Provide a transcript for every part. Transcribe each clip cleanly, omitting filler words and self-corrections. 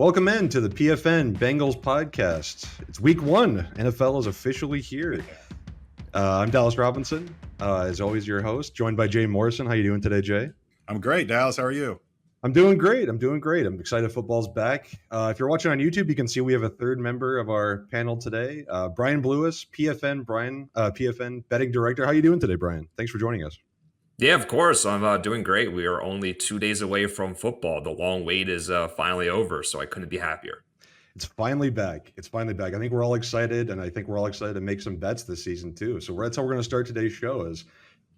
Welcome in to the PFN Bengals Podcast. It's week one. NFL is officially here. I'm Dallas Robinson, as always, your host, joined by Jay Morrison. How you doing today, Jay? I'm great, Dallas. How are you? I'm doing great. I'm excited football's back. If you're watching on YouTube, you can see we have a third member of our panel today, Brian Blewis, PFN betting director. How you doing today, Brian? Thanks for joining us. Yeah, of course. I'm doing great. We are only 2 days away from football. The long wait is finally over, so I couldn't be happier. It's finally back. I think we're all excited, and I think we're all excited to make some bets this season too. So that's how we're going to start today's show is,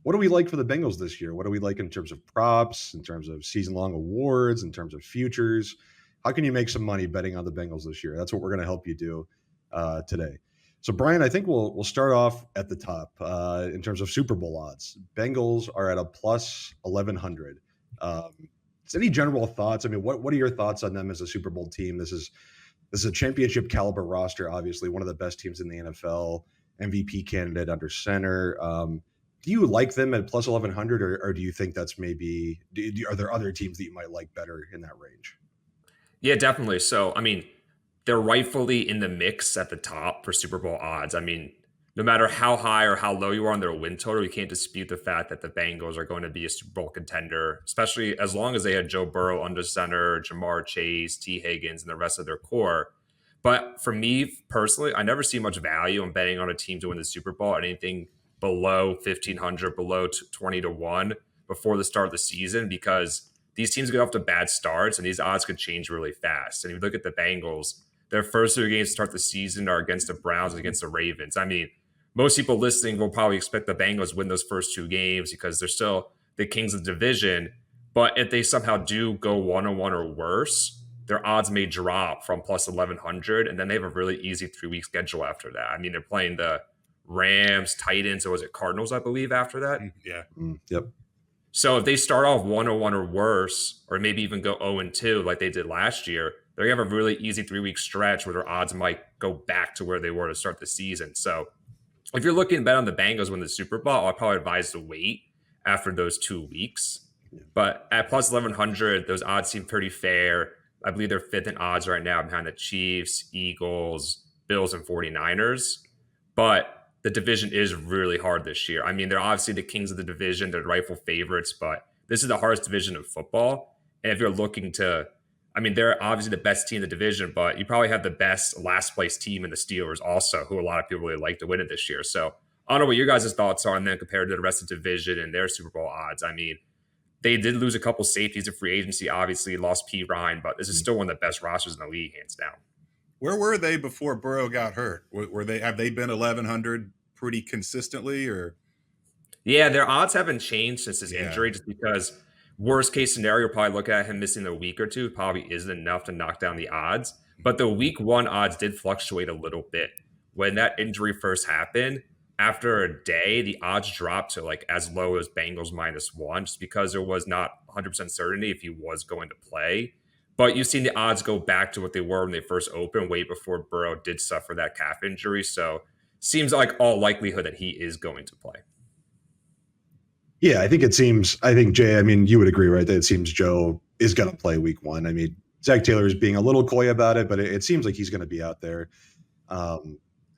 what do we like for the Bengals this year? What do we like in terms of props, in terms of season-long awards, in terms of futures? How can you make some money betting on the Bengals this year? That's what we're going to help you do today. So, Brian, I think we'll start off at the top in terms of Super Bowl odds. Bengals are at a plus 1,100. Any general thoughts? I mean, what are your thoughts on them as a Super Bowl team? This is a championship caliber roster, obviously one of the best teams in the NFL, MVP candidate under center. Do you like them at plus 1,100, or do you think that's maybe are there other teams that you might like better in that range? Yeah, definitely. So, I mean, they're rightfully in the mix at the top for Super Bowl odds. I mean, no matter how high or how low you are on their win total, you can't dispute the fact that the Bengals are going to be a Super Bowl contender, especially as long as they had Joe Burrow under center, Jamar Chase, T. Higgins, and the rest of their core. But for me personally, I never see much value in betting on a team to win the Super Bowl at anything below 1,500, below 20-1 before the start of the season, because these teams get off to bad starts and these odds could change really fast. And if you look at the Bengals, their first 3 games to start the season are against the Browns and against the Ravens. I mean, most people listening will probably expect the Bengals to win those first 2 games because they're still the kings of the division. But if they somehow do go 1-1 or worse, their odds may drop from plus 1,100, and then they have a really easy 3-week schedule after that. I mean, they're playing the Rams, Titans, or was it Cardinals, I believe, after that? Yeah. Yep. So if they start off 1-1 or worse, or maybe even go 0-2 like they did last year, they're going to have a really easy 3-week stretch where their odds might go back to where they were to start the season. So if you're looking to bet on the Bengals win the Super Bowl, I'd probably advise to wait after those 2 weeks. But at plus 1,100, those odds seem pretty fair. I believe they're 5th in odds right now behind the Chiefs, Eagles, Bills, and 49ers. But the division is really hard this year. I mean, they're obviously the kings of the division. They're rightful favorites, but this is the hardest division of football. And if you're looking to, I mean, they're obviously the best team in the division, but you probably have the best last place team in the Steelers also, who a lot of people really like to win it this year. So I don't know what your guys' thoughts are on them compared to the rest of the division and their Super Bowl odds. I mean, they did lose a couple safeties in free agency, obviously lost P. Ryan, but this is still one of the best rosters in the league, hands down. Where were they before Burrow got hurt? Have they been 1,100 pretty consistently, or? Yeah, their odds haven't changed since his injury, just because worst case scenario, probably look at him missing a week or two probably isn't enough to knock down the odds. But the week 1 odds did fluctuate a little bit. When that injury first happened, after a day, the odds dropped to like as low as Bengals -1, just because there was not 100% certainty if he was going to play. But you've seen the odds go back to what they were when they first opened, way before Burrow did suffer that calf injury. So seems like all likelihood that he is going to play. Yeah, I think, Jay, I mean, you would agree, right? That it seems Joe is going to play week 1. I mean, Zach Taylor is being a little coy about it, but it seems like he's going to be out there.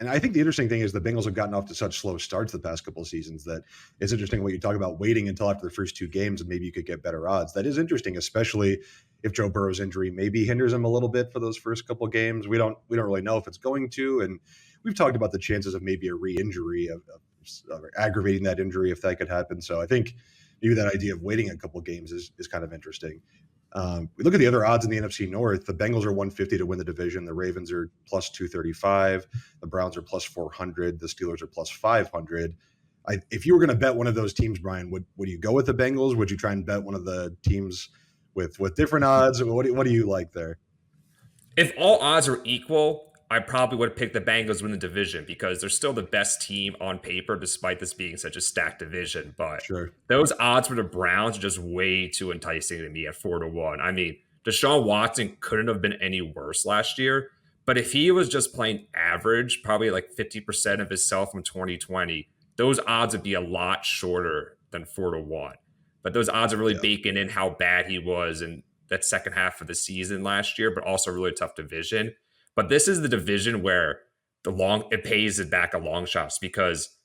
And I think the interesting thing is the Bengals have gotten off to such slow starts the past couple of seasons that it's interesting what you talk about waiting until after the first 2 games and maybe you could get better odds. That is interesting, especially if Joe Burrow's injury maybe hinders him a little bit for those first couple of games. We don't really know if it's going to, and we've talked about the chances of maybe a re-injury of aggravating that injury if that could happen. So I think maybe that idea of waiting a couple of games is kind of interesting. We look at the other odds in the NFC North. The Bengals are 150 to win the division. The Ravens are plus 235. The Browns are plus 400. The Steelers are plus 500. If you were going to bet one of those teams, Brian, would you go with the Bengals? Would you try and bet one of the teams with different odds? What do you like there? If all odds are equal, I probably would have picked the Bengals win the division because they're still the best team on paper, despite this being such a stacked division. But those odds for the Browns are just way too enticing to me at 4-1. I mean, Deshaun Watson couldn't have been any worse last year. But if he was just playing average, probably like 50% of himself from 2020, those odds would be a lot shorter than 4-1. But those odds are really baking in how bad he was. And that second half of the season last year, but also a really tough division. But this is the division where it pays it back a long shots, because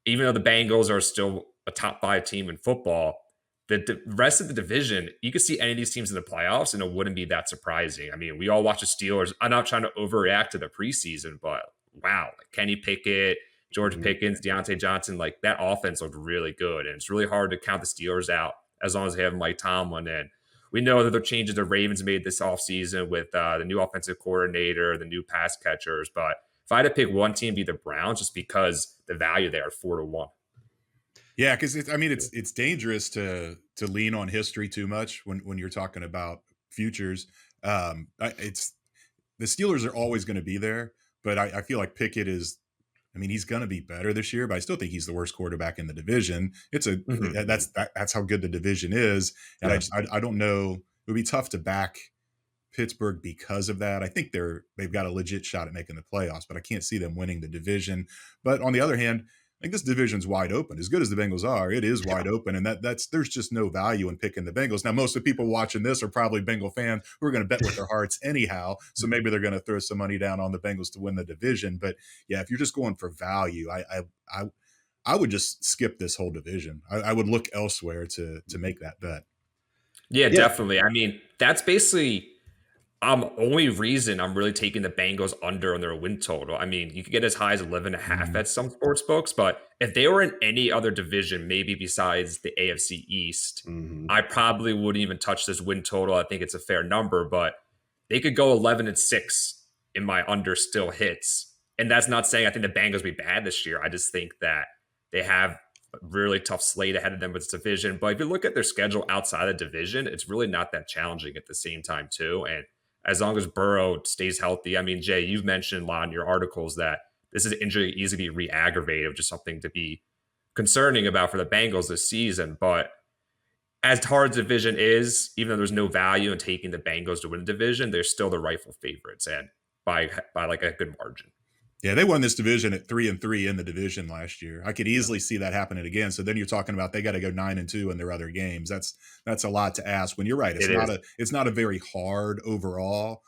even though the Bengals are still a top 5 team in football, the rest of the division, you could see any of these teams in the playoffs, and it wouldn't be that surprising. I mean, we all watch the Steelers. I'm not trying to overreact to the preseason, but wow, like Kenny Pickett, George Pickens, Deontay Johnson, like that offense looked really good. And it's really hard to count the Steelers out as long as they have Mike Tomlin. And we know that the changes the Ravens made this offseason with the new offensive coordinator, the new pass catchers. But if I had to pick one team, be the Browns, just because the value there at 4-1. Yeah, because it's dangerous to lean on history too much when you're talking about futures. It's the Steelers are always going to be there, but I feel like Pickett is. I mean, he's going to be better this year, but I still think he's the worst quarterback in the division. That's how good the division is, and I don't know. It would be tough to back Pittsburgh because of that. I think they've got a legit shot at making the playoffs, but I can't see them winning the division. But on the other hand, I think this division's wide open. As good as the Bengals are, it is wide open, and there's just no value in picking the Bengals. Now, most of the people watching this are probably Bengal fans who are going to bet with their hearts anyhow, so maybe they're going to throw some money down on the Bengals to win the division. But yeah, if you're just going for value, I would just skip this whole division. I would look elsewhere to make that bet. Yeah, definitely. I mean, that's basically only reason I'm really taking the Bengals under on their win total. I mean, you could get as high as 11.5 at some sports books, but if they were in any other division, maybe besides the AFC East, I probably wouldn't even touch this win total. I think it's a fair number, but they could go 11-6 and my under still hits. And that's not saying I think the Bengals will be bad this year. I just think that they have a really tough slate ahead of them with this division. But if you look at their schedule outside the division, it's really not that challenging at the same time too. And as long as Burrow stays healthy. I mean, Jay, you've mentioned a lot in your articles that this is an injury easily re-aggravated, which is something to be concerning about for the Bengals this season. But as hard as the division is, even though there's no value in taking the Bengals to win the division, they're still the rightful favorites, and by like a good margin. Yeah, they won this division at 3-3 in the division last year. I could easily see that happening again. So then you're talking about they got to go 9-2 in their other games. That's a lot to ask. When you're right, it's not a very hard overall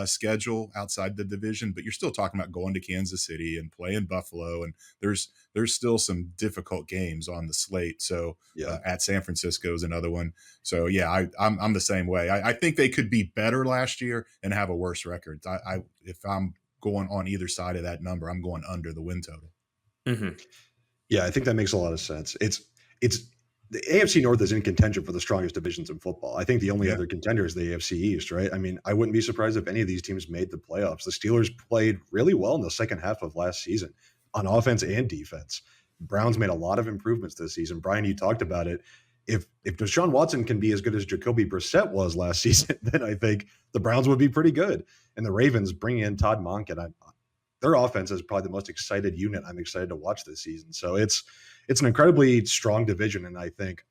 schedule outside the division, but you're still talking about going to Kansas City and playing Buffalo, and there's still some difficult games on the slate. So at San Francisco is another one. So yeah, I'm the same way. I think they could be better last year and have a worse record. If I'm going on either side of that number, I'm going under the win total. Yeah, I think that makes a lot of sense. It's the AFC North is in contention for the strongest divisions in football. I think the only other contender is the AFC East, right? I mean, I wouldn't be surprised if any of these teams made the playoffs. The Steelers played really well in the second half of last season on offense and defense. Browns made a lot of improvements this season. Brian, you talked about it. If Deshaun Watson can be as good as Jacoby Brissett was last season, then I think the Browns would be pretty good. And the Ravens bring in Todd Monken. Their offense is probably the most excited unit I'm excited to watch this season. So it's an incredibly strong division, and I think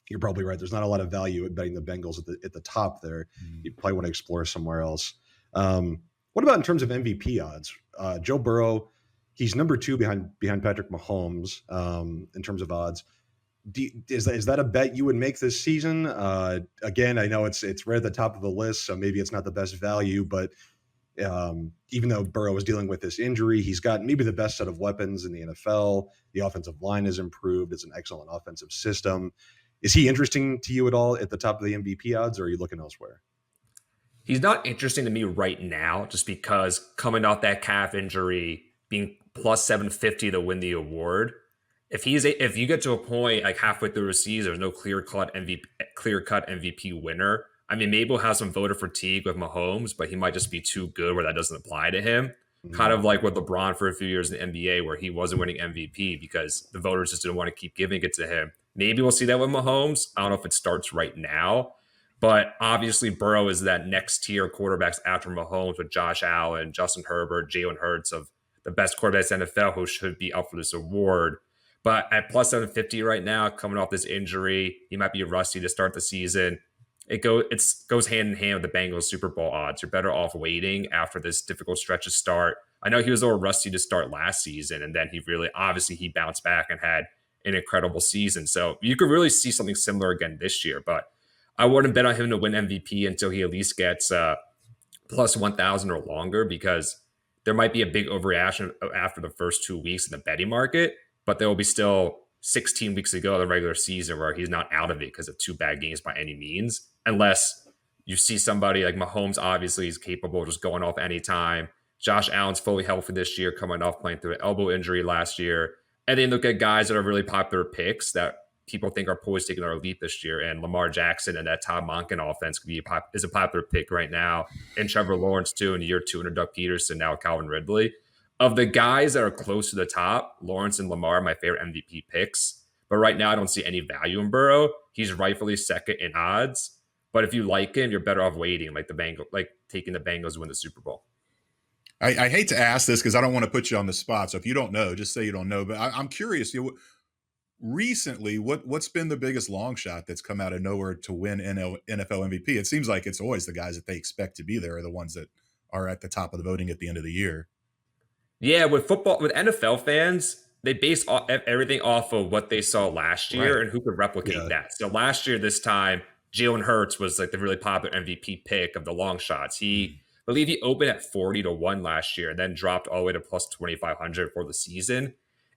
you're probably right. There's not a lot of value in betting the Bengals at the top there. You probably want to explore somewhere else. What about in terms of MVP odds? Joe Burrow, he's number 2 behind Patrick Mahomes in terms of odds. Is that a bet you would make this season? Again, I know it's right at the top of the list, so maybe it's not the best value, but even though Burrow is dealing with this injury, he's got maybe the best set of weapons in the NFL. The offensive line has improved. It's an excellent offensive system. Is he interesting to you at all at the top of the MVP odds, or are you looking elsewhere? He's not interesting to me right now, just because coming off that calf injury, being plus 750 to win the award. If you get to a point like halfway through the season, there's no clear-cut MVP winner. I mean, maybe we'll have some voter fatigue with Mahomes, but he might just be too good where that doesn't apply to him. Kind of like with LeBron for a few years in the NBA, where he wasn't winning MVP because the voters just didn't want to keep giving it to him. Maybe we'll see that with Mahomes. I don't know if it starts right now, but obviously Burrow is that next tier quarterbacks after Mahomes with Josh Allen, Justin Herbert, Jalen Hurts, of the best quarterbacks in the NFL who should be up for this award. But at plus 750 right now, coming off this injury, he might be rusty to start the season. It goes hand in hand with the Bengals Super Bowl odds. You're better off waiting after this difficult stretch to start. I know he was a little rusty to start last season, and then he bounced back and had an incredible season. So you could really see something similar again this year. But I wouldn't bet on him to win MVP until he at least gets plus 1,000 or longer, because there might be a big overreaction after the first 2 weeks in the betting market, but there will be still 16 weeks to go in the regular season where he's not out of it because of 2 bad games by any means, unless you see somebody like Mahomes. Obviously is capable of just going off anytime. Josh Allen's fully healthy this year, coming off playing through an elbow injury last year. And then look at guys that are really popular picks that people think are poised to take another leap this year. And Lamar Jackson and that Todd Monken offense is a popular pick right now. And Trevor Lawrence, too, in year 2 under Doug Peterson, now Calvin Ridley. Of the guys that are close to the top, Lawrence and Lamar are my favorite MVP picks. But right now, I don't see any value in Burrow. He's rightfully second in odds. But if you like him, you're better off waiting, like taking the Bengals to win the Super Bowl. I hate to ask this because I don't want to put you on the spot. So if you don't know, just say you don't know. But I'm curious. Recently, what's been the biggest long shot that's come out of nowhere to win NFL MVP? It seems like it's always the guys that they expect to be there are the ones that are at the top of the voting at the end of the year. Yeah, with NFL fans, they base everything off of what they saw last year and who could replicate that. So last year, this time, Jalen Hurts was like the really popular MVP pick of the long shots. I believe he opened at 40-1 last year and then dropped all the way to plus 2,500 for the season.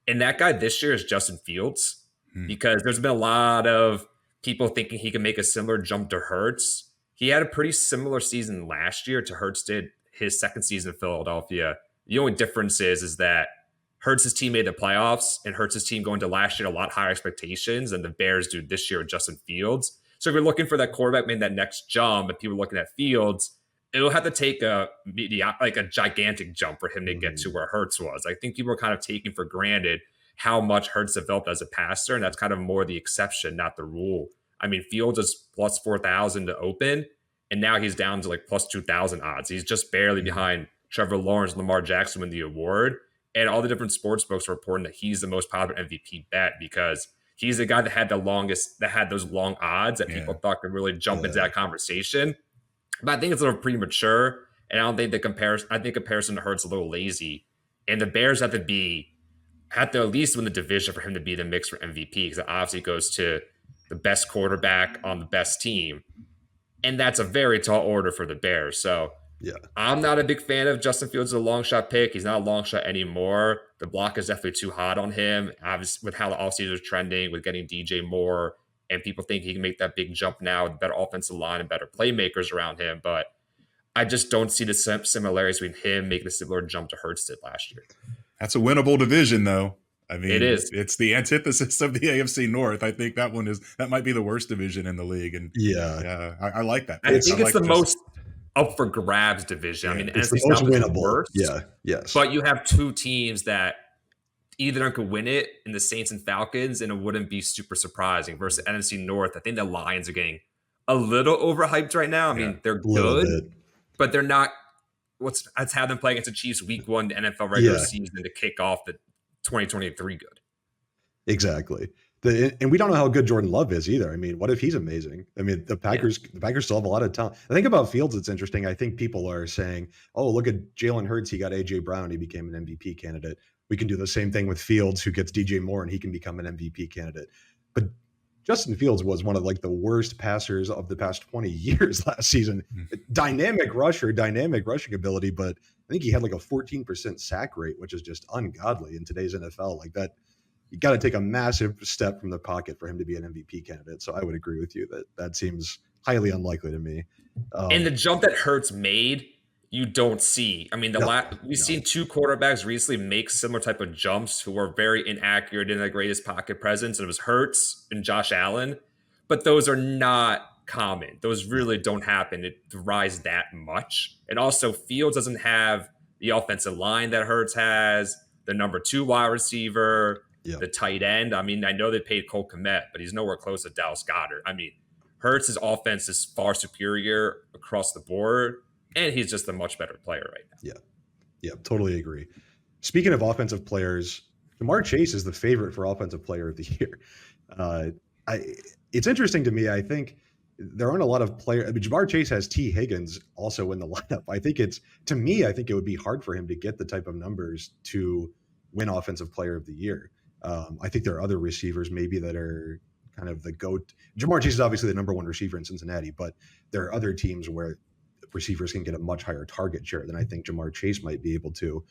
And that guy this year is Justin Fields, because there's been a lot of people thinking he can make a similar jump to Hurts. He had a pretty similar season last year to Hurts did his second season in Philadelphia. The only difference is that Hurts' team made the playoffs, and Hurts' team going to last year a lot higher expectations than the Bears do this year with Justin Fields. So if you're looking for that quarterback, maybe that next jump, and people are looking at Fields, it'll have to take a gigantic jump for him to get to where Hurts was. I think people are kind of taking for granted how much Hurts developed as a passer, and that's kind of more the exception, not the rule. I mean, Fields is plus 4,000 to open, and now he's down to like plus 2,000 odds. He's just barely behind Trevor Lawrence, Lamar Jackson win the award. And all the different sports books are reporting that he's the most popular MVP bet because he's the guy that had those long odds that people thought could really jump into that conversation. But I think it's a little premature, and I don't think comparison to Hurts a little lazy. And the Bears have to at least win the division for him to be the mix for MVP, because it obviously goes to the best quarterback on the best team. And that's a very tall order for the Bears. So I'm not a big fan of Justin Fields as a long shot pick. He's not a long shot anymore. The block is definitely too hot on him. Obviously, with how the offseason is trending, with getting DJ Moore, and people think he can make that big jump now with better offensive line and better playmakers around him. But I just don't see the similarities between him making a similar jump to Hurts did last year. That's a winnable division, though. I mean, it is. It's the antithesis of the AFC North. I think that might be the worst division in the league. And I like that. I think it's the most up for grabs division. I mean, it's the most winnable. Worst, yes. But you have two teams that either could win it in the Saints and Falcons, and it wouldn't be super surprising. Versus NFC North, I think the Lions are getting a little overhyped right now. I mean, they're good, but they're not. Let's have them play against the Chiefs week 1 NFL regular season to kick off the 2023 good. Exactly. And we don't know how good Jordan Love is either. I mean, what if he's amazing? I mean, the Packers still have a lot of talent. I think about Fields, it's interesting. I think people are saying, oh, look at Jalen Hurts. He got A.J. Brown. He became an MVP candidate. We can do the same thing with Fields, who gets DJ Moore, and he can become an MVP candidate. But Justin Fields was one of like the worst passers of the past 20 years last season. Dynamic rushing ability, but I think he had like a 14% sack rate, which is just ungodly in today's NFL. Like that, you got to take a massive step from the pocket for him to be an MVP candidate. So I would agree with you that seems highly unlikely to me. And the jump that Hurts made, you don't see. I mean, we've seen 2 quarterbacks recently make similar type of jumps who were very inaccurate in the greatest pocket presence, and it was Hurts and Josh Allen. But those are not common. Those really don't happen. It rise that much. And also, Fields doesn't have the offensive line that Hurts has, the number 2 wide receiver, the tight end. I mean, I know they paid Cole Kmet, but he's nowhere close to Dallas Goedert. I mean, Hurts' offense is far superior across the board, and he's just a much better player right now. Yeah, totally agree. Speaking of offensive players, Jamar Chase is the favorite for offensive player of the year. It's interesting to me. I think there aren't a lot of players. I mean, Jamar Chase has T. Higgins also in the lineup. I think it would be hard for him to get the type of numbers to win offensive player of the year. I think there are other receivers maybe that are kind of the GOAT. Jamar Chase is obviously the number one receiver in Cincinnati, but there are other teams where receivers can get a much higher target share than I think Jamar Chase might be able to.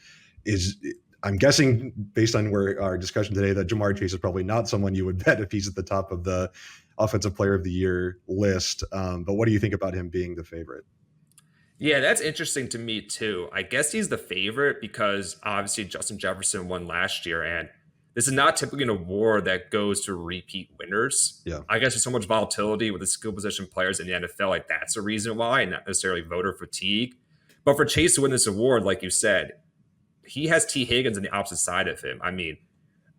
I'm guessing, based on where our discussion today, that Jamar Chase is probably not someone you would bet if he's at the top of the Offensive Player of the Year list. But what do you think about him being the favorite? Yeah, that's interesting to me too. I guess he's the favorite because obviously Justin Jefferson won last year, and this is not typically an award that goes to repeat winners. Yeah. I guess there's so much volatility with the skill position players in the NFL. Like that's a reason why, and not necessarily voter fatigue. But for Chase to win this award, like you said, he has T. Higgins on the opposite side of him. I mean,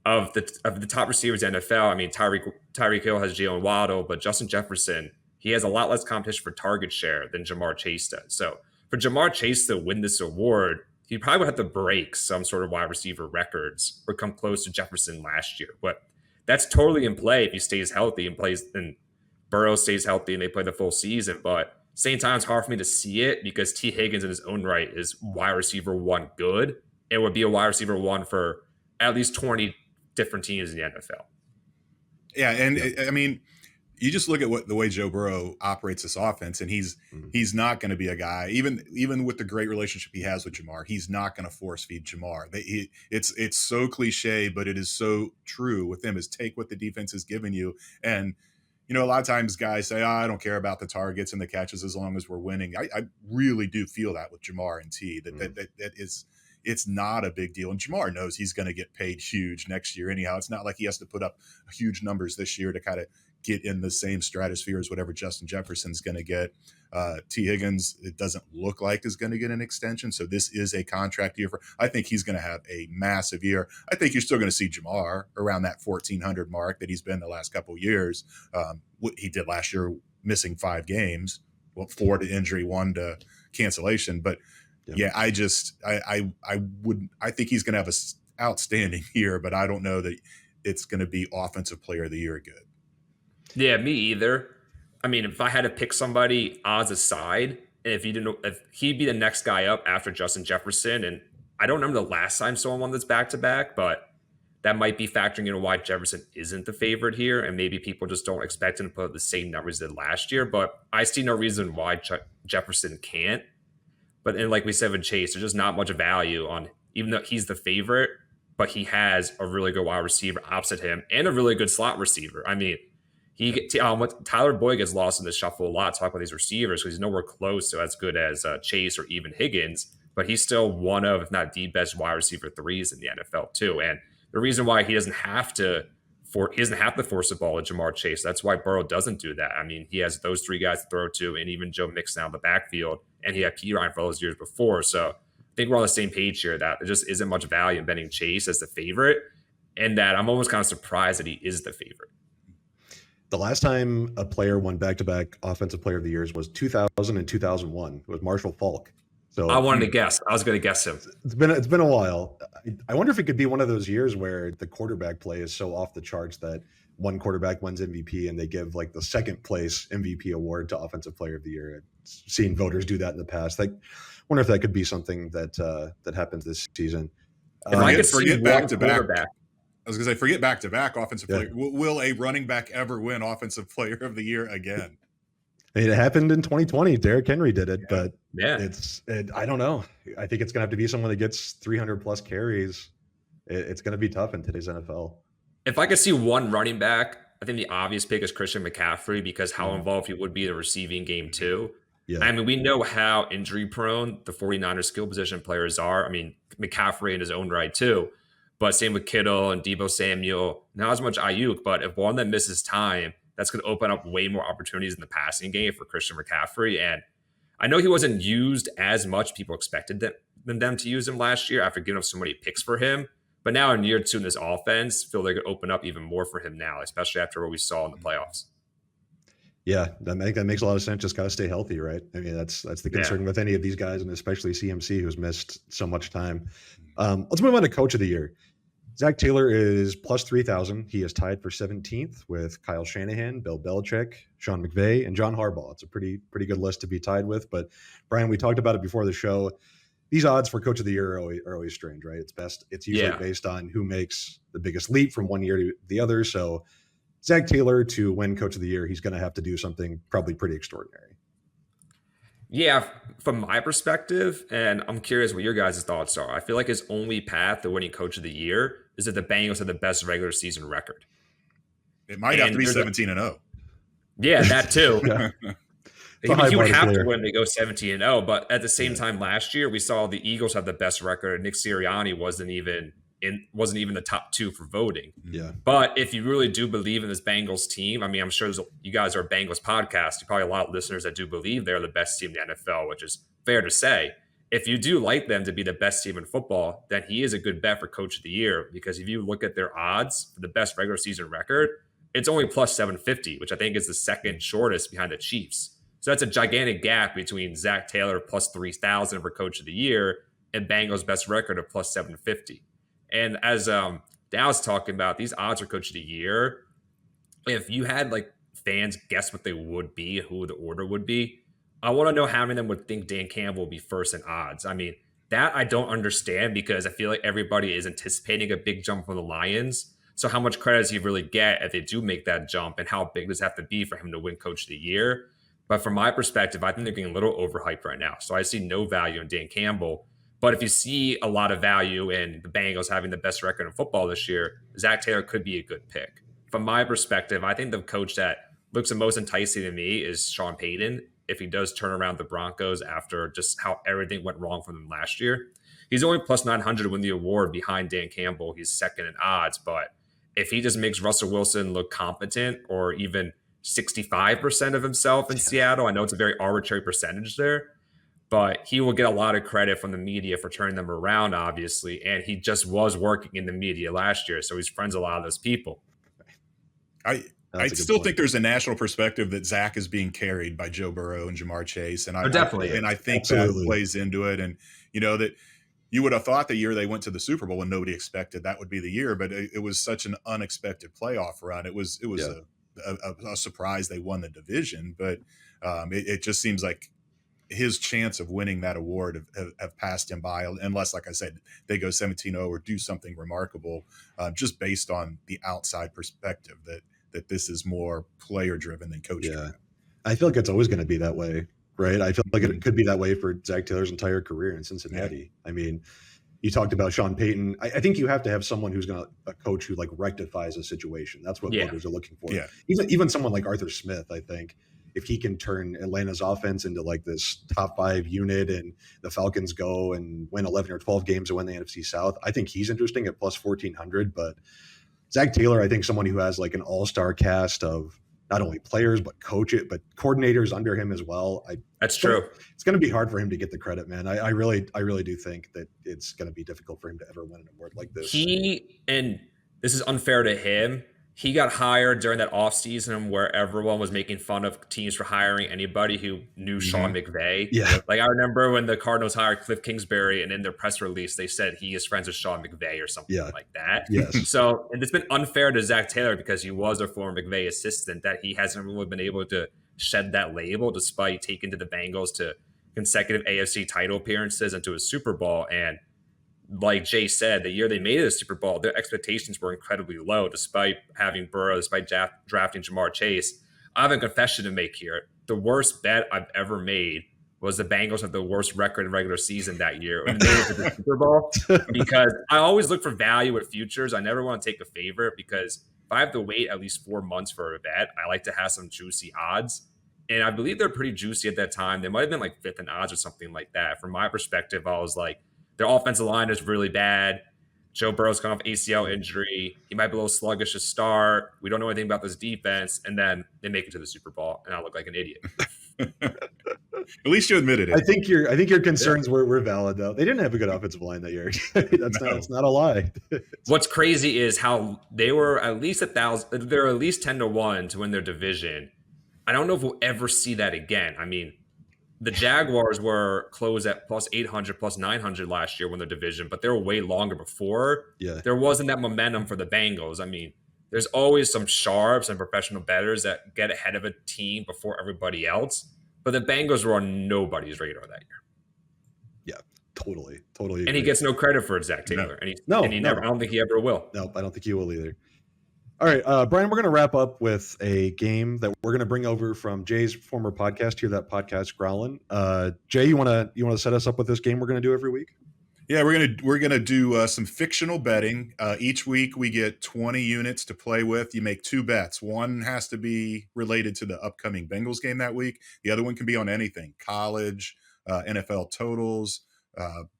of the top receivers in the NFL, I mean, Tyreek Hill has Jalen Waddle, but Justin Jefferson, he has a lot less competition for target share than Jamar Chase does. So for Jamar Chase to win this award, he probably would have to break some sort of wide receiver records or come close to Jefferson last year. But that's totally in play if he stays healthy and Burrow stays healthy and they play the full season. But same time, it's hard for me to see it because T. Higgins in his own right is wide receiver one good. It would be a wide receiver one for at least 20 different teams in the NFL. Yeah, and I mean, you just look at the way Joe Burrow operates this offense, and he's not going to be a guy, even with the great relationship he has with Jamar, he's not going to force feed Jamar. It's so cliche, but it is so true with him, is take what the defense has given you. And, you know, a lot of times guys say, I don't care about the targets and the catches as long as we're winning. I really do feel that with Jamar and T, that is – it's not a big deal. And Jamar knows he's going to get paid huge next year anyhow. It's not like he has to put up huge numbers this year to kind of get in the same stratosphere as whatever Justin Jefferson's going to get. T. Higgins, it doesn't look like is going to get an extension. So this is a contract year I think he's going to have a massive year. I think you're still going to see Jamar around that 1,400 mark that he's been the last couple of years. What he did last year, missing 5 games, 4 to injury, 1 to cancellation. But yeah, I think he's going to have an outstanding year, but I don't know that it's going to be Offensive Player of the Year good. Yeah, me either. I mean, if I had to pick somebody, odds aside, and if he'd be the next guy up after Justin Jefferson, and I don't remember the last time someone won this back-to-back, but that might be factoring in why Jefferson isn't the favorite here, and maybe people just don't expect him to put up the same numbers as did last year, but I see no reason why Jefferson can't. But and like we said with Chase, there's just not much value on, even though he's the favorite, but he has a really good wide receiver opposite him and a really good slot receiver. I mean, Tyler Boyd gets lost in the shuffle a lot talking about these receivers because he's nowhere close to as good as Chase or even Higgins, but he's still one of, if not the best wide receiver threes in the NFL too. And the reason why he doesn't have to force the ball at Jamar Chase. That's why Burrow doesn't do that. I mean, he has those 3 guys to throw to, and even Joe Mixon out of the backfield, and he had P. Ryan for all those years before. So I think we're on the same page here that there just isn't much value in betting Chase as the favorite, and that I'm almost kind of surprised that he is the favorite. The last time a player won back-to-back Offensive Player of the Years was 2000 and 2001. It was Marshall Faulk. So I wanted to guess. I was going to guess him. It's been a while. I wonder if it could be one of those years where the quarterback play is so off the charts that one quarterback wins MVP and they give like the second place MVP award to Offensive Player of the Year. I've seen voters do that in the past. I wonder if that could be something that happens this season. If I could forget back-to-back. I was going to say, forget back-to-back Offensive Player. Will a running back ever win Offensive Player of the Year again? I mean, it happened in 2020. Derrick Henry did it, but I don't know. I think it's going to have to be someone that gets 300 plus carries. It's going to be tough in today's NFL. If I could see one running back, I think the obvious pick is Christian McCaffrey because how involved he would be in the receiving game too. Yeah. I mean, we know how injury prone the 49ers skill position players are. I mean, McCaffrey in his own right too, but same with Kittle and Deebo Samuel, not as much Ayuk, but if one of them misses time, that's going to open up way more opportunities in the passing game for Christian McCaffrey. And I know he wasn't used as much. People expected them to use him last year after giving up so many picks for him. But now in year 2 in this offense, I feel they could open up even more for him now, especially after what we saw in the playoffs. Yeah, that makes a lot of sense. Just got to stay healthy, right? I mean, that's the concern with any of these guys, and especially CMC, who's missed so much time. Let's move on to Coach of the Year. Zach Taylor is plus 3,000. He is tied for 17th with Kyle Shanahan, Bill Belichick, Sean McVay, and John Harbaugh. It's a pretty good list to be tied with. But Brian, we talked about it before the show. These odds for Coach of the Year are always strange, right? It's usually based on who makes the biggest leap from one year to the other. So Zach Taylor to win Coach of the Year, he's going to have to do something probably pretty extraordinary. Yeah, from my perspective, and I'm curious what your guys' thoughts are. I feel like his only path to winning Coach of the Year is that the Bengals have the best regular season record. It might have to be 17-0. Yeah, that too. Yeah. He would have to win to go 17-0, but at the same time, last year we saw the Eagles have the best record, and Nick Sirianni wasn't even the top 2 for voting. Yeah. But if you really do believe in this Bengals team, I mean, I'm sure you guys are a Bengals podcast. You probably a lot of listeners that do believe they're the best team in the NFL, which is fair to say. If you do like them to be the best team in football, then he is a good bet for Coach of the Year, because if you look at their odds for the best regular season record, it's only plus 750, which I think is the second shortest behind the Chiefs. So that's a gigantic gap between Zach Taylor plus 3,000 for Coach of the Year and Bengals' best record of plus 750. And as Dow's talking about, these odds for Coach of the Year, if you had like fans guess what they would be, who the order would be, I want to know how many of them would think Dan Campbell would be first in odds. I mean, that I don't understand, because I feel like everybody is anticipating a big jump from the Lions. So how much credit does he really get if they do make that jump, and how big does it have to be for him to win Coach of the Year? But from my perspective, I think they're getting a little overhyped right now. So I see no value in Dan Campbell. But if you see a lot of value in the Bengals having the best record in football this year, Zach Taylor could be a good pick. From my perspective, I think the coach that looks the most enticing to me is Sean Payton, if he does turn around the Broncos after just how everything went wrong for them last year. He's only plus 900 to win the award behind Dan Campbell. He's second in odds. But if he just makes Russell Wilson look competent, or even 65% of himself in Seattle, I know it's a very arbitrary percentage there, but he will get a lot of credit from the media for turning them around, obviously. And he just was working in the media last year, so he's friends with a lot of those people. I still think there's a national perspective that Zach is being carried by Joe Burrow and Jamar Chase. And I think that plays into it. And, you know, that you would have thought the year they went to the Super Bowl and nobody expected that would be the year, but it was such an unexpected playoff run. It was a surprise they won the division, but it just seems like his chance of winning that award have passed him by, unless, like I said, they go 17-0 or do something remarkable, just based on the outside perspective that this is more player driven than coach driven. I feel like it's always going to be that way, right? I feel like it could be that way for Zach Taylor's entire career in Cincinnati. I mean, you talked about Sean Payton. I think you have to have someone who's a coach who like rectifies a situation. That's what voters are looking for. Yeah. Even someone like Arthur Smith, I think, if he can turn Atlanta's offense into like this top 5 unit and the Falcons go and win 11 or 12 games and win the NFC South, I think he's interesting at plus 1,400. But Zach Taylor, I think someone who has like an all-star cast of not only players, but coordinators under him as well. That's true. It's going to be hard for him to get the credit, man. I really do think that it's going to be difficult for him to ever win an award like this. And this is unfair to him, he got hired during that offseason where everyone was making fun of teams for hiring anybody who knew Sean McVay. Yeah. Like I remember when the Cardinals hired Cliff Kingsbury, and in their press release, they said he is friends with Sean McVay or something like that. Yes. So, and it's been unfair to Zach Taylor because he was a former McVay assistant that he hasn't really been able to shed that label despite taking to the Bengals to consecutive AFC title appearances and to a Super Bowl. And like Jay said, the year they made it to the Super Bowl, their expectations were incredibly low, despite having Burrow, despite drafting Jamar Chase. I have a confession to make here. The worst bet I've ever made was the Bengals have the worst record in regular season that year when they made it to the Super Bowl, because I always look for value at futures. I never want to take a favorite, because if I have to wait at least 4 months for a bet, I like to have some juicy odds. And I believe they're pretty juicy at that time. They might have been like 5th in odds or something like that. From my perspective, I was like, their offensive line is really bad. Joe Burrow's coming off ACL injury. He might be a little sluggish to start. We don't know anything about this defense. And then they make it to the Super Bowl, and I look like an idiot. At least you admitted it. I think your concerns were valid, though. They didn't have a good offensive line that year. That's not a lie. What's crazy is how they were at least 1,000. They're at least 10-1 to win their division. I don't know if we'll ever see that again. I mean, the Jaguars were closed at plus 800, plus 900 last year when their division, but they were way longer before. Yeah. There wasn't that momentum for the Bengals. I mean, there's always some sharps and professional bettors that get ahead of a team before everybody else, but the Bengals were on nobody's radar that year. Yeah, totally. And he gets no credit for it, Zach Taylor. No. I don't think he ever will. No, I don't think he will either. All right, Brian, we're going to wrap up with a game that we're going to bring over from Jay's former podcast here, that podcast Growlin'. Jay, you want to set us up with this game we're going to do every week? Yeah, we're gonna do some fictional betting. Each week we get 20 units to play with. You make 2 bets. One has to be related to the upcoming Bengals game that week. The other one can be on anything: college, NFL totals,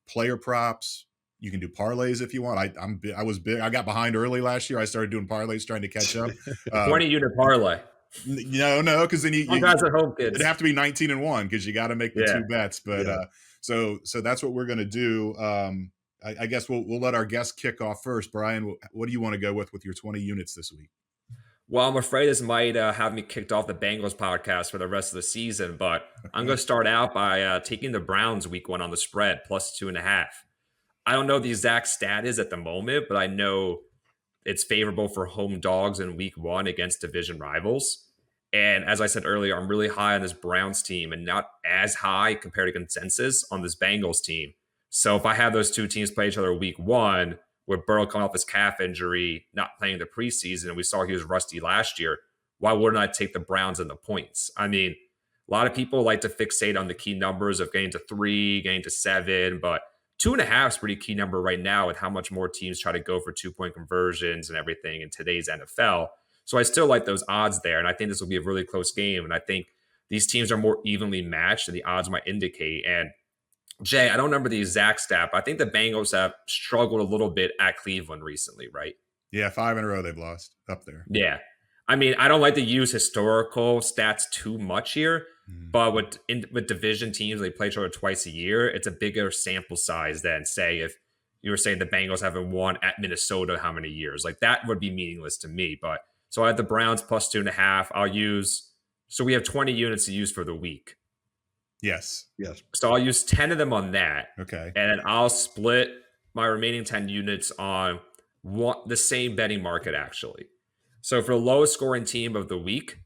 player props. You can do parlays if you want. I was big. I got behind early last year. I started doing parlays trying to catch up. 20-unit parlay. No, because then You guys at home, kids. it'd have to be 19-1 because you got to make the 2 bets. But so that's what we're gonna do. I guess we'll let our guest kick off first. Brian, what do you want to go with your 20 units this week? Well, I'm afraid this might have me kicked off the Bengals podcast for the rest of the season, but I'm going to start out by taking the Browns week 1 on the spread plus 2.5. I don't know the exact stat is at the moment, but I know it's favorable for home dogs in week 1 against division rivals. And as I said earlier, I'm really high on this Browns team and not as high compared to consensus on this Bengals team. So if I have those 2 teams play each other week 1, with Burrow coming off his calf injury, not playing the preseason, and we saw he was rusty last year, why wouldn't I take the Browns and the points? I mean, a lot of people like to fixate on the key numbers of getting to 3, getting to 7, but 2.5 is a pretty key number right now with how much more teams try to go for 2-point conversions and everything in today's NFL. So I still like those odds there, and I think this will be a really close game, and I think these teams are more evenly matched than the odds might indicate. And Jay, I don't remember the exact stat, but I think the Bengals have struggled a little bit at Cleveland recently, right? Yeah, 5 in a row they've lost up there. Yeah. I mean, I don't like to use historical stats too much here, but with division teams, they play each other twice a year. It's a bigger sample size than, say, if you were saying the Bengals haven't won at Minnesota how many years. Like, that would be meaningless to me. But so I have the Browns plus 2.5. So we have 20 units to use for the week. Yes. So I'll use 10 of them on that. Okay. And then I'll split my remaining 10 units on the same betting market, actually. So for the lowest scoring team of the week,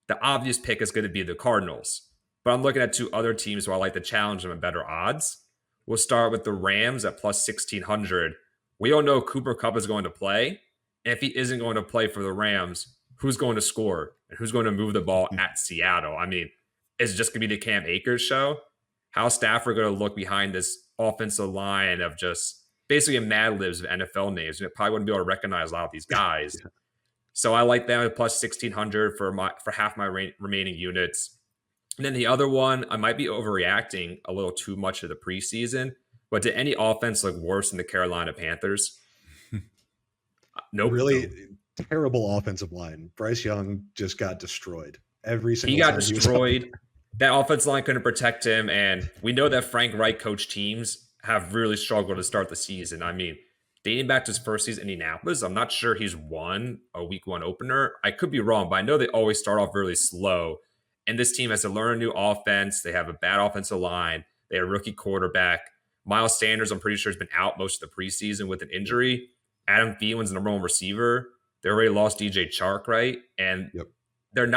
the obvious pick is going to be the Cardinals. But I'm looking at 2 other teams who I like to challenge them at better odds. We'll start with the Rams at plus 1,600. We don't know if Cooper Kupp is going to play. And if he isn't going to play for the Rams, who's going to score? And who's going to move the ball at Seattle? I mean, is it just going to be the Cam Akers show? How's Stafford going to look behind this offensive line of just basically a Mad Libs of NFL names? You probably wouldn't be able to recognize a lot of these guys. So I like them at plus 1,600 for half my remaining units. And then the other one, I might be overreacting a little too much to the preseason, but did any offense look worse than the Carolina Panthers? Nope. Really terrible offensive line. Bryce Young just got destroyed. He got destroyed. That offensive line couldn't protect him. And we know that Frank Reich coach teams have really struggled to start the season. I mean, dating back to his first season in Indianapolis, I'm not sure he's won a week 1 opener. I could be wrong, but I know they always start off really slow. And this team has to learn a new offense. They have a bad offensive line. They have a rookie quarterback. Miles Sanders, I'm pretty sure, has been out most of the preseason with an injury. Adam Thielen's the number 1 receiver. They already lost DJ Chark, right? And they're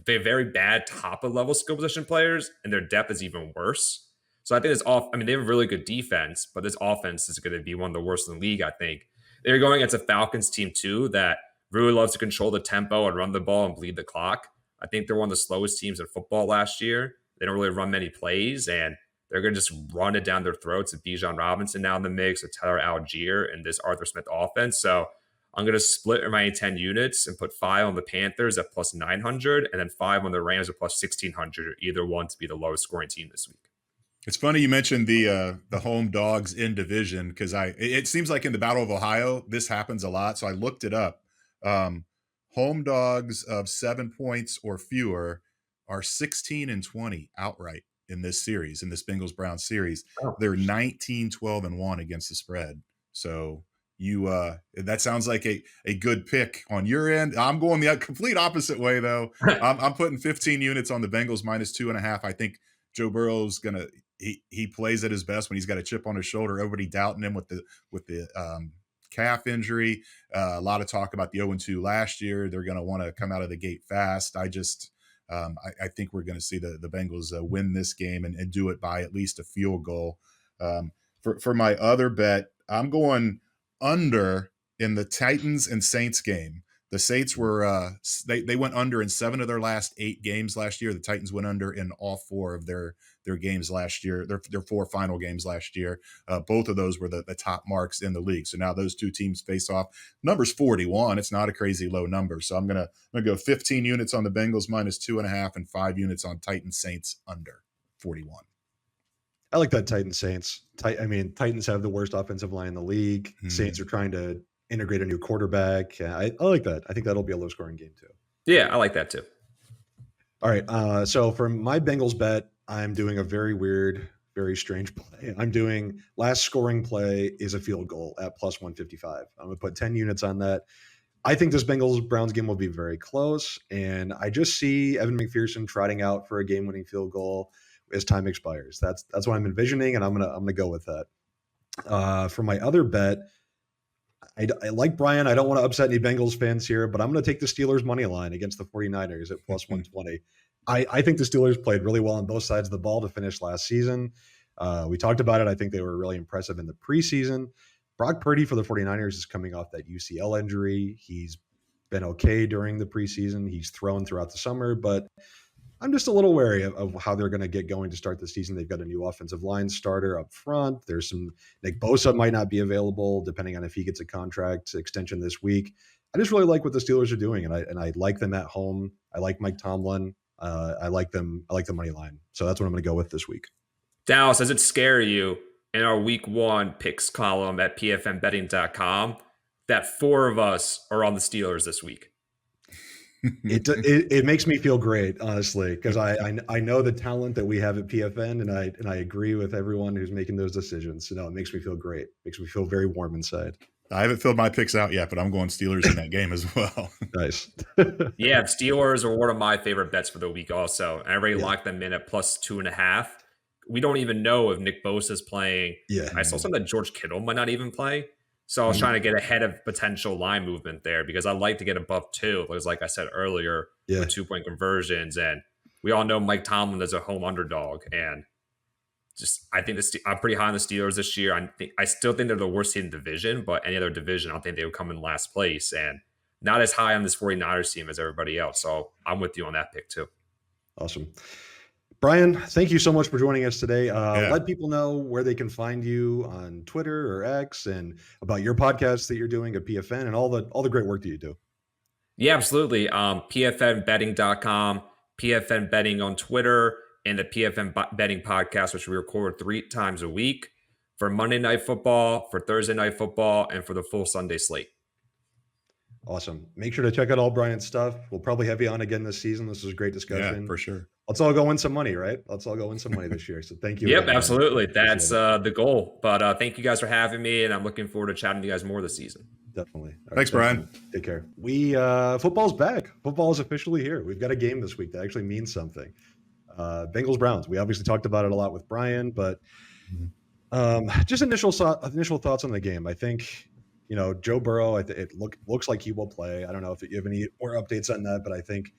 very bad top of level skill position players, and their depth is even worse. So I think they have a really good defense, but this offense is going to be one of the worst in the league, I think. They're going against a Falcons team too that really loves to control the tempo and run the ball and bleed the clock. I think they're one of the slowest teams in football last year. They don't really run many plays, and they're going to just run it down their throats with Bijan Robinson now in the mix, with Tyler Algier and this Arthur Smith offense. So I'm going to split my 10 units and put 5 on the Panthers at plus 900 and then 5 on the Rams at plus 1,600, either one to be the lowest scoring team this week. It's funny you mentioned the home dogs in division, because it seems like in the Battle of Ohio, this happens a lot. So I looked it up. Home dogs of 7 points or fewer are 16-20 outright in this series, in this Bengals-Browns series. Oh. They're 19-12-1 against the spread. So that sounds like a good pick on your end. I'm going the complete opposite way, though. I'm putting 15 units on the Bengals minus 2.5. I think Joe Burrow's gonna he plays at his best when he's got a chip on his shoulder. Everybody doubting him with the calf injury. A lot of talk about the 0-2 last year. They're going to want to come out of the gate fast. I think we're going to see the Bengals win this game and do it by at least a field goal. For my other bet, I'm going under in the Titans and Saints game. The Saints were they went under in 7 of their last 8 games last year. The Titans went under in all 4 of their games last year. Their 4 final games last year. Both of those were the top marks in the league. So now those two teams face off. Number's 41. It's not a crazy low number. So I'm gonna go 15 units on the Bengals minus 2.5 and 5 units on Titans Saints under 41. I like that Titans Saints. Titans have the worst offensive line in the league. Saints are trying to integrate a new quarterback. I like that. I think that'll be a low scoring game too. Yeah, I like that too. All right. So for my Bengals bet, I'm doing a very weird, very strange play. I'm doing last scoring play is a field goal at plus 155. I'm going to put 10 units on that. I think this Bengals-Browns game will be very close, and I just see Evan McPherson trotting out for a game-winning field goal as time expires. That's what I'm envisioning, and I'm gonna go with that. For my other bet, I like Brian. I don't want to upset any Bengals fans here, but I'm going to take the Steelers money line against the 49ers at plus 120. I think the Steelers played really well on both sides of the ball to finish last season. We talked about it. I think they were really impressive in the preseason. Brock Purdy for the 49ers is coming off that UCL injury. He's been okay during the preseason. He's thrown throughout the summer, but I'm just a little wary of how they're going to get going to start the season. They've got a new offensive line starter up front. There's some Nick Bosa might not be available depending on if he gets a contract extension this week. I just really like what the Steelers are doing, and I like them at home. I like Mike Tomlin. I like them. I like the money line. So that's what I'm going to go with this week. Dallas, does it scare you in our week 1 picks column at pfnbetting.com that 4 of us are on the Steelers this week? It makes me feel great, honestly, because I know the talent that we have at PFN, and I agree with everyone who's making those decisions. So no, it makes me feel great. It makes me feel very warm inside. I haven't filled my picks out yet, but I'm going Steelers in that game as well. Nice. Yeah, Steelers are one of my favorite bets for the week also. I already locked them in at plus 2.5. We don't even know if Nick Bosa is playing. Yeah. I saw something that George Kittle might not even play. So I was trying to get ahead of potential line movement there because I like to get above 2. Because like I said earlier, with 2-point conversions. And we all know Mike Tomlin is a home underdog. And just I think I'm pretty high on the Steelers this year. I still think they're the worst team in the division, but any other division, I don't think they would come in last place. And not as high on this 49ers team as everybody else. So I'm with you on that pick too. Awesome. Brian, thank you so much for joining us today. Let people know where they can find you on Twitter or X and about your podcast that you're doing at PFN and all the great work that you do. Yeah, absolutely. PFNbetting.com, PFN Betting on Twitter, and the PFN Betting Podcast, which we record 3 times a week for Monday Night Football, for Thursday Night Football, and for the full Sunday slate. Awesome. Make sure to check out all Brian's stuff. We'll probably have you on again this season. This was a great discussion. Yeah, for sure. Let's all go win some money, right? Let's all go win some money this year. So thank you. Yep, absolutely. That's the goal. But thank you guys for having me, and I'm looking forward to chatting to you guys more this season. Definitely. Thanks, Brian. Take care. Football's back. Football is officially here. We've got a game this week that actually means something. Bengals-Browns. We obviously talked about it a lot with Brian, but just initial thoughts on the game. I think, Joe Burrow, it looks like he will play. I don't know if you have any more updates on that, but I think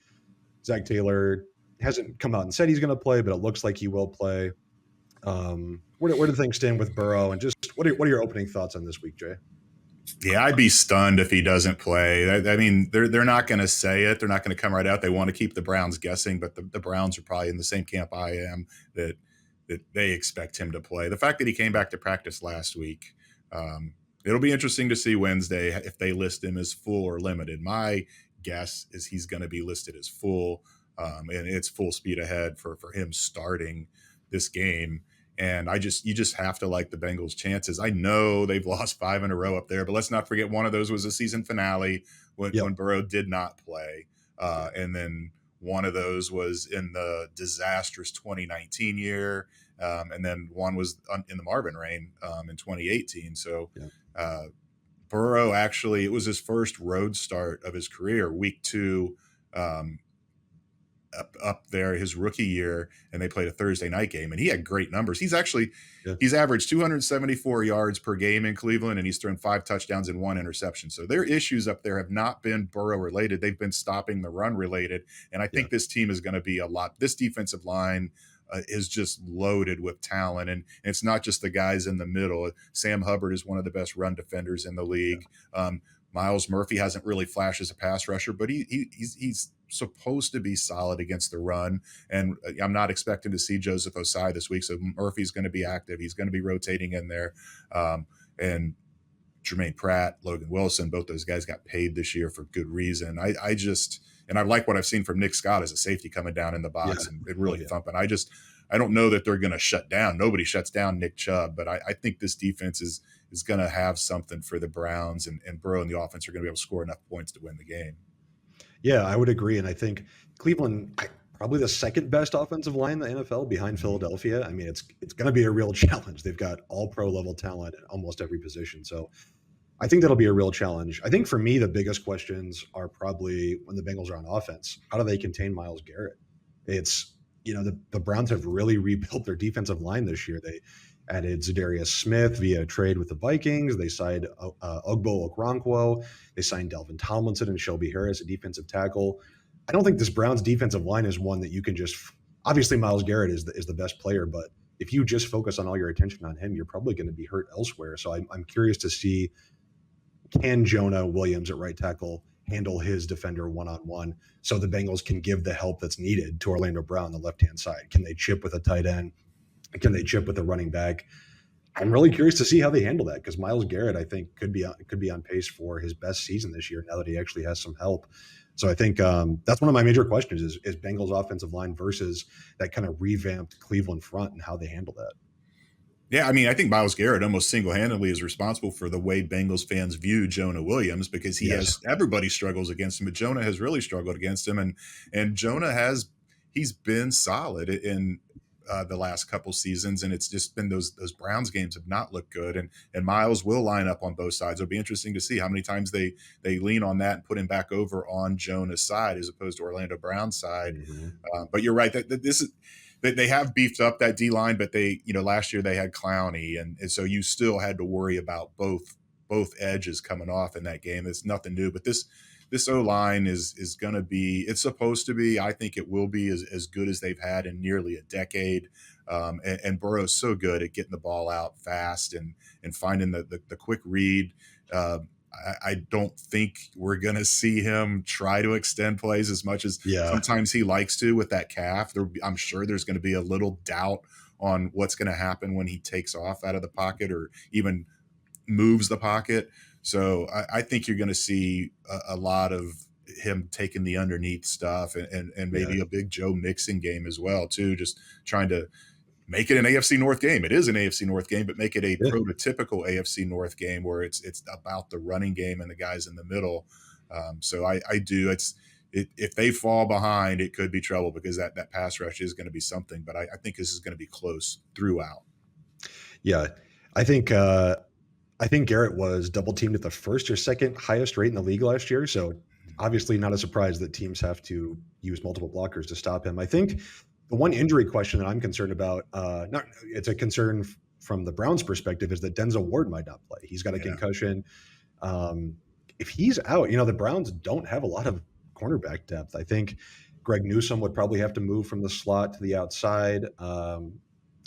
Zach Taylor hasn't come out and said he's going to play, but it looks like he will play. Where do things stand with Burrow? And just what are your opening thoughts on this week, Jay? Yeah, I'd be stunned if he doesn't play. I mean, they're not going to say it. They're not going to come right out. They want to keep the Browns guessing, but the Browns are probably in the same camp I am that they expect him to play. The fact that he came back to practice last week, it'll be interesting to see Wednesday if they list him as full or limited. My guess is he's going to be listed as full, and it's full speed ahead for him starting this game. And you just have to like the Bengals' chances. I know they've lost 5 in a row up there, but let's not forget one of those was a season finale when Burrow did not play. And then one of those was in the disastrous 2019 year. And then one was in the Marvin reign in 2018. So Burrow actually, it was his first road start of his career, week 2, up there his rookie year, and they played a Thursday night game, and he had great numbers. He's averaged 274 yards per game in Cleveland, and he's thrown 5 touchdowns and 1 interception. So their issues up there have not been Burrow related. They've been stopping the run related. And I think this team is going to be this defensive line is just loaded with talent, and it's not just the guys in the middle. Sam Hubbard is one of the best run defenders in the league. Miles Murphy hasn't really flashed as a pass rusher, but he's supposed to be solid against the run. And I'm not expecting to see Joseph Osai this week, so Murphy's going to be active. He's going to be rotating in there, and Jermaine Pratt, Logan Wilson, both those guys got paid this year for good reason. I like what I've seen from Nick Scott as a safety coming down in the box and really thumping. I don't know that they're going to shut down. Nobody shuts down Nick Chubb, but I think this defense is going to have something for the Browns, and Burrow and the offense are going to be able to score enough points to win the game. Yeah, I would agree. And I think Cleveland, probably the second best offensive line in the NFL behind Philadelphia. I mean, it's going to be a real challenge. They've got all pro level talent at almost every position. So I think that'll be a real challenge. I think for me, the biggest questions are probably when the Bengals are on offense. How do they contain Myles Garrett? It's, the Browns have really rebuilt their defensive line this year. They added Zadarius Smith via trade with the Vikings. They signed Ogbo Okoronkwo. They signed Delvin Tomlinson and Shelby Harris, a defensive tackle. I don't think this Browns defensive line is one that you can just – obviously Myles Garrett is the best player, but if you just focus on all your attention on him, you're probably going to be hurt elsewhere. So I'm curious to see, can Jonah Williams at right tackle handle his defender one-on-one so the Bengals can give the help that's needed to Orlando Brown on the left-hand side? Can they chip with a tight end? Can they chip with a running back? I'm really curious to see how they handle that, because Myles Garrett, I think, could be on pace for his best season this year now that he actually has some help. So I think that's one of my major questions is Bengals offensive line versus that kind of revamped Cleveland front and how they handle that. Yeah, I mean, I think Myles Garrett almost single-handedly is responsible for the way Bengals fans view Jonah Williams, because everybody struggles against him, but Jonah has really struggled against him, and Jonah he's been solid in the last couple seasons, and it's just been those Browns games have not looked good, and Myles will line up on both sides. It'll be interesting to see how many times they lean on that and put him back over on Jonah's side as opposed to Orlando Brown's side. But you're right that this is. They have beefed up that D line, but last year they had Clowney, and so you still had to worry about both edges coming off in that game. It's nothing new, but this O line is going to be. It's supposed to be. I think it will be as good as they've had in nearly a decade. And Burrow's so good at getting the ball out fast and finding the quick read. I don't think we're going to see him try to extend plays as much as sometimes he likes to with that calf. I'm sure there's going to be a little doubt on what's going to happen when he takes off out of the pocket or even moves the pocket. So I think you're going to see a lot of him taking the underneath stuff and maybe a big Joe Mixon game as well, too, just trying to make it an AFC North game. It is an AFC North game, but make it a prototypical AFC North game where it's about the running game and the guys in the middle. So I do. If they fall behind, it could be trouble, because that pass rush is going to be something. But I think this is going to be close throughout. Yeah, I think Garrett was double teamed at the first or second highest rate in the league last year. So obviously not a surprise that teams have to use multiple blockers to stop him. I think the one injury question that I'm concerned about, it's a concern from the Browns' perspective, is that Denzel Ward might not play. He's got a concussion. If he's out, the Browns don't have a lot of cornerback depth. I think Greg Newsome would probably have to move from the slot to the outside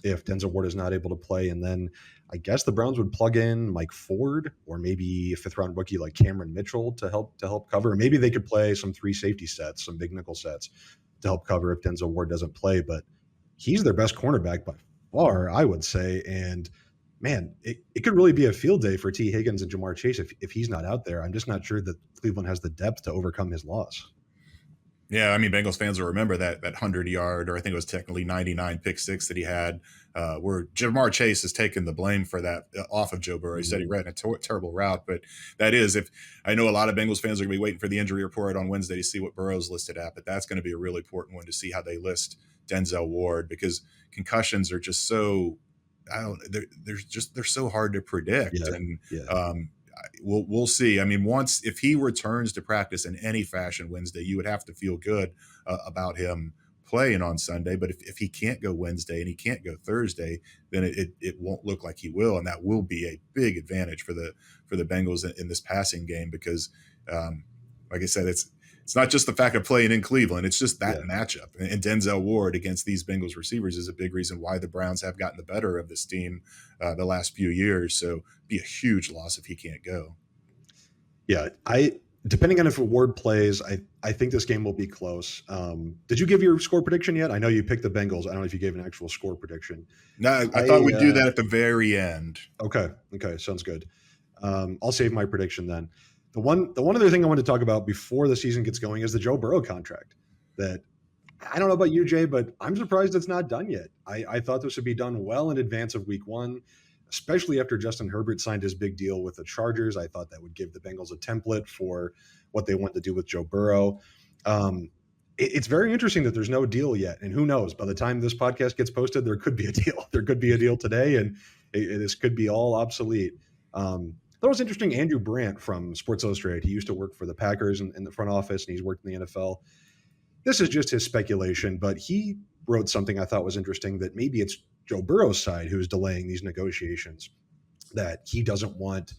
if Denzel Ward is not able to play. And then I guess the Browns would plug in Mike Ford or maybe a fifth-round rookie like Cameron Mitchell to help cover. Maybe they could play some three safety sets, some big nickel sets, to help cover if Denzel Ward doesn't play. But he's their best cornerback by far, I would say. And man, it could really be a field day for T. Higgins and Jamar Chase if he's not out there. I'm just not sure that Cleveland has the depth to overcome his loss. Yeah, I mean, Bengals fans will remember that 100-yard, or I think it was technically 99 pick six that he had, where Jamar Chase has taken the blame for that off of Joe Burrow. He said he ran a terrible route, but that is, if I know a lot of Bengals fans are going to be waiting for the injury report on Wednesday to see what Burrow's listed at, but that's going to be a really important one to see how they list Denzel Ward, because concussions are just so, they're so hard to predict. We'll see. I mean, if he returns to practice in any fashion Wednesday, you would have to feel good about him playing on Sunday. But if he can't go Wednesday and he can't go Thursday, then it won't look like he will, and that will be a big advantage for the Bengals in this passing game, because, like I said, it's It's not just the fact of playing in Cleveland. It's just that matchup. And Denzel Ward against these Bengals receivers is a big reason why the Browns have gotten the better of this team the last few years. So be a huge loss if he can't go. Yeah, depending on if Ward plays, I think this game will be close. Did you give your score prediction yet? I know you picked the Bengals. I don't know if you gave an actual score prediction. No, I thought we'd do that at the very end. Okay, sounds good. I'll save my prediction then. The one other thing I want to talk about before the season gets going is the Joe Burrow contract. That I don't know about you, Jay, but I'm surprised it's not done yet. I thought this would be done well in advance of Week 1, especially after Justin Herbert signed his big deal with the Chargers. I thought that would give the Bengals a template for what they want to do with Joe Burrow. It's very interesting that there's no deal yet, and who knows? By the time this podcast gets posted, there could be a deal. There could be a deal today, and this could be all obsolete. That was interesting. Andrew Brandt from Sports Illustrated, he used to work for the Packers in the front office, and he's worked in the NFL. This is just his speculation, but he wrote something I thought was interesting, that maybe it's Joe Burrow's side who's delaying these negotiations, that he doesn't want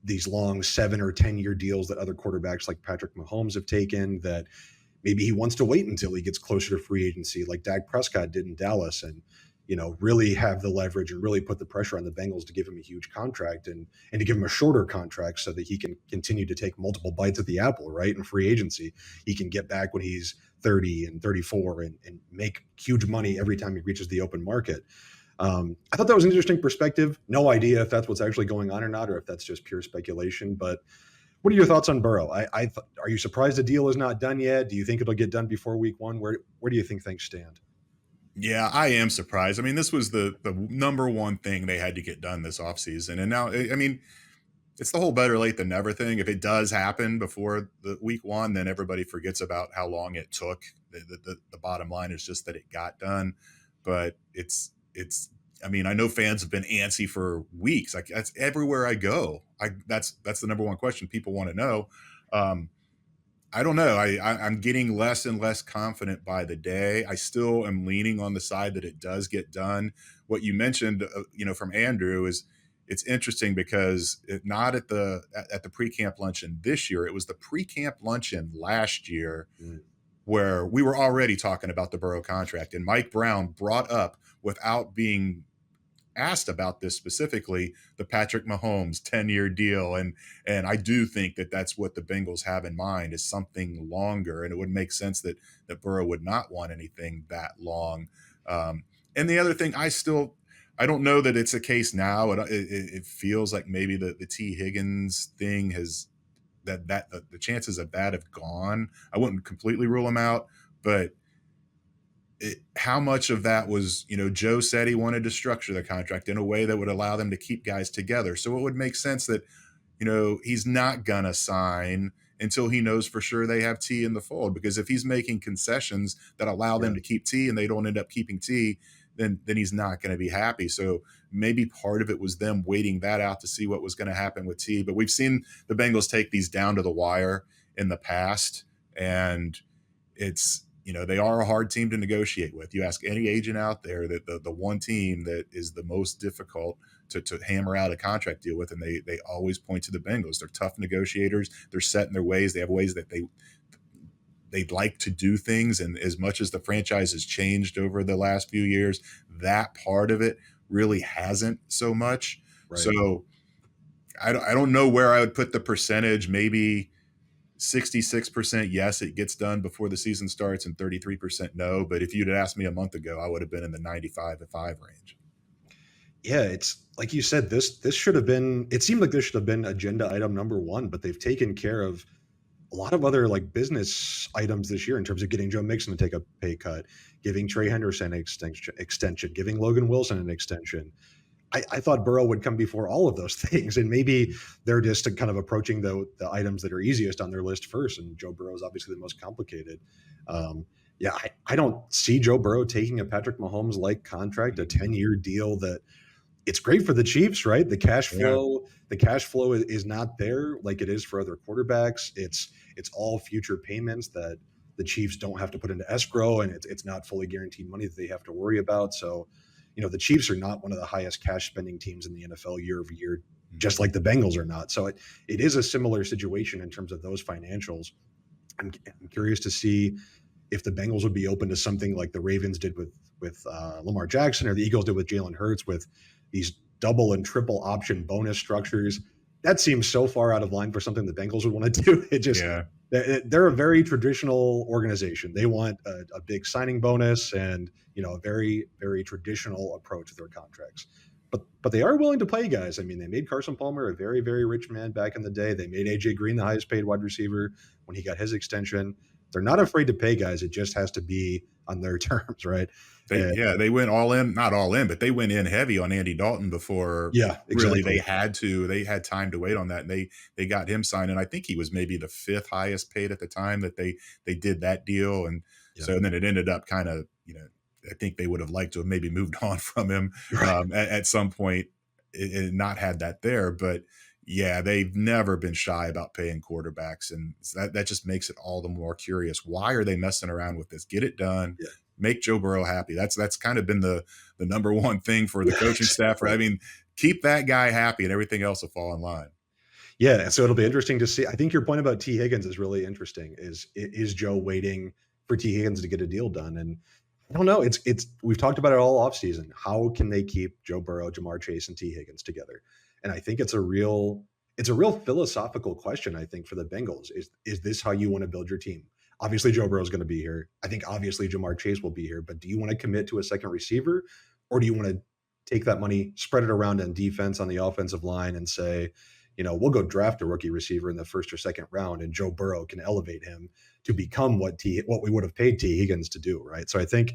these long 7 or 10 year deals that other quarterbacks like Patrick Mahomes have taken, that maybe he wants to wait until he gets closer to free agency like Dak Prescott did in Dallas, and really have the leverage and really put the pressure on the Bengals to give him a huge contract and to give him a shorter contract so that he can continue to take multiple bites at the apple, right? In free agency, he can get back when he's 30 and 34 and make huge money every time he reaches the open market. I thought that was an interesting perspective. No idea if that's what's actually going on or not, or if that's just pure speculation. But what are your thoughts on Burrow? Are you surprised the deal is not done yet? Do you think it'll get done before Week 1? Where do you think things stand? Yeah, I am surprised. I mean, this was the number one thing they had to get done this offseason. And now, I mean, it's the whole better late than never thing. If it does happen before the Week 1, then everybody forgets about how long it took. The bottom line is just that it got done. But I mean, I know fans have been antsy for weeks. Like, that's everywhere I go. That's the number one question people want to know. I don't know. I'm getting less and less confident by the day. I still am leaning on the side that it does get done. What you mentioned, from Andrew is it's interesting because not at the pre-camp luncheon this year. It was the pre-camp luncheon last year where we were already talking about the Burrow contract, and Mike Brown brought up, without being asked about this specifically, the Patrick Mahomes 10-year deal. And I do think that that's what the Bengals have in mind, is something longer. And it would make sense that Burrow would not want anything that long. And the other thing, I don't know that it's a case now. It feels like maybe the T. Higgins thing has that the chances of that have gone. I wouldn't completely rule them out, but how much of that was, Joe said he wanted to structure the contract in a way that would allow them to keep guys together. So it would make sense that, he's not going to sign until he knows for sure they have T in the fold. Because if he's making concessions that allow them to keep T and they don't end up keeping T, then he's not going to be happy. So maybe part of it was them waiting that out to see what was going to happen with T. But we've seen the Bengals take these down to the wire in the past, and it's, they are a hard team to negotiate with. You ask any agent out there, that the one team that is the most difficult to hammer out a contract deal with, and they always point to the Bengals. They're tough negotiators. They're set in their ways. They have ways that they'd like to do things. And as much as the franchise has changed over the last few years, that part of it really hasn't so much. Right. So I don't know where I would put the percentage. Maybe 66% yes, it gets done before the season starts, and 33% no. But if you'd asked me a month ago, I would have been in the 95-5 range. Yeah, it's like you said, this should have been, it seemed like this should have been agenda item number 1, but they've taken care of a lot of other business items this year in terms of getting Joe Mixon to take a pay cut, giving Trey Henderson an extension, giving Logan Wilson an extension. I thought Burrow would come before all of those things, and maybe they're just kind of approaching the items that are easiest on their list first. And Joe Burrow is obviously the most complicated. I don't see Joe Burrow taking a Patrick Mahomes-like contract, a 10-year deal that it's great for the Chiefs, right? The cash flow is not there like it is for other quarterbacks. It's all future payments that the Chiefs don't have to put into escrow, and it's not fully guaranteed money that they have to worry about. So, the Chiefs are not one of the highest cash spending teams in the NFL year over year, just like the Bengals are not. So it is a similar situation in terms of those financials. I'm curious to see if the Bengals would be open to something like the Ravens did with Lamar Jackson, or the Eagles did with Jalen Hurts, with these double and triple option bonus structures. That seems so far out of line for something the Bengals would want to do. It just, they're a very traditional organization. They want a big signing bonus and, a very, very traditional approach to their contracts. But they are willing to pay guys. I mean, they made Carson Palmer a very, very rich man back in the day. They made AJ Green the highest paid wide receiver when he got his extension. They're not afraid to pay guys. It just has to be on their terms, right? They went all in, not all in, but they went in heavy on Andy Dalton before. Yeah, exactly. Really they had time to wait on that, and they got him signed. And I think he was maybe the 5th highest paid at the time that they did that deal. And so, and then it ended up kind of, I think they would have liked to have maybe moved on from him at some point and not had that there. But yeah, they've never been shy about paying quarterbacks. And that just makes it all the more curious. Why are they messing around with this? Get it done. Yeah. Make Joe Burrow happy. That's kind of been the number one thing for the coaching staff. I mean, keep that guy happy and everything else will fall in line. Yeah. So it'll be interesting to see. I think your point about T. Higgins is really interesting. Is Joe waiting for T. Higgins to get a deal done? And I don't know. It's we've talked about it all offseason. How can they keep Joe Burrow, Jamar Chase, and T. Higgins together? And I think it's a real philosophical question, I think, for the Bengals. Is this how you want to build your team? Obviously, Joe Burrow is going to be here. I think obviously Jamar Chase will be here. But do you want to commit to a second receiver, or do you want to take that money, spread it around on defense, on the offensive line, and say, we'll go draft a rookie receiver in the 1st or 2nd round, and Joe Burrow can elevate him to become what we would have paid T. Higgins to do, right? So I think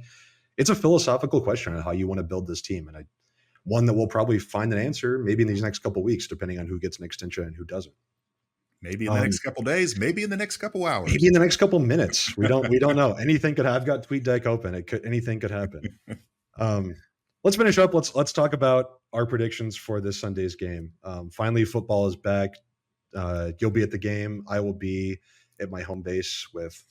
it's a philosophical question on how you want to build this team, and one that we'll probably find an answer maybe in these next couple of weeks, depending on who gets an extension and who doesn't. Maybe in the next couple of days, maybe in the next couple of hours, maybe in the next couple of minutes. We don't know. Anything could have. I've got TweetDeck open. Anything could happen. Let's finish up. Let's talk about our predictions for this Sunday's game. Finally, football is back. You'll be at the game. I will be at my home base with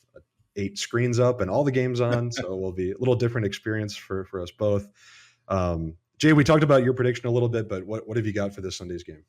8 screens up and all the games on. So it will be a little different experience for us both. Jay, we talked about your prediction a little bit, but what have you got for this Sunday's game?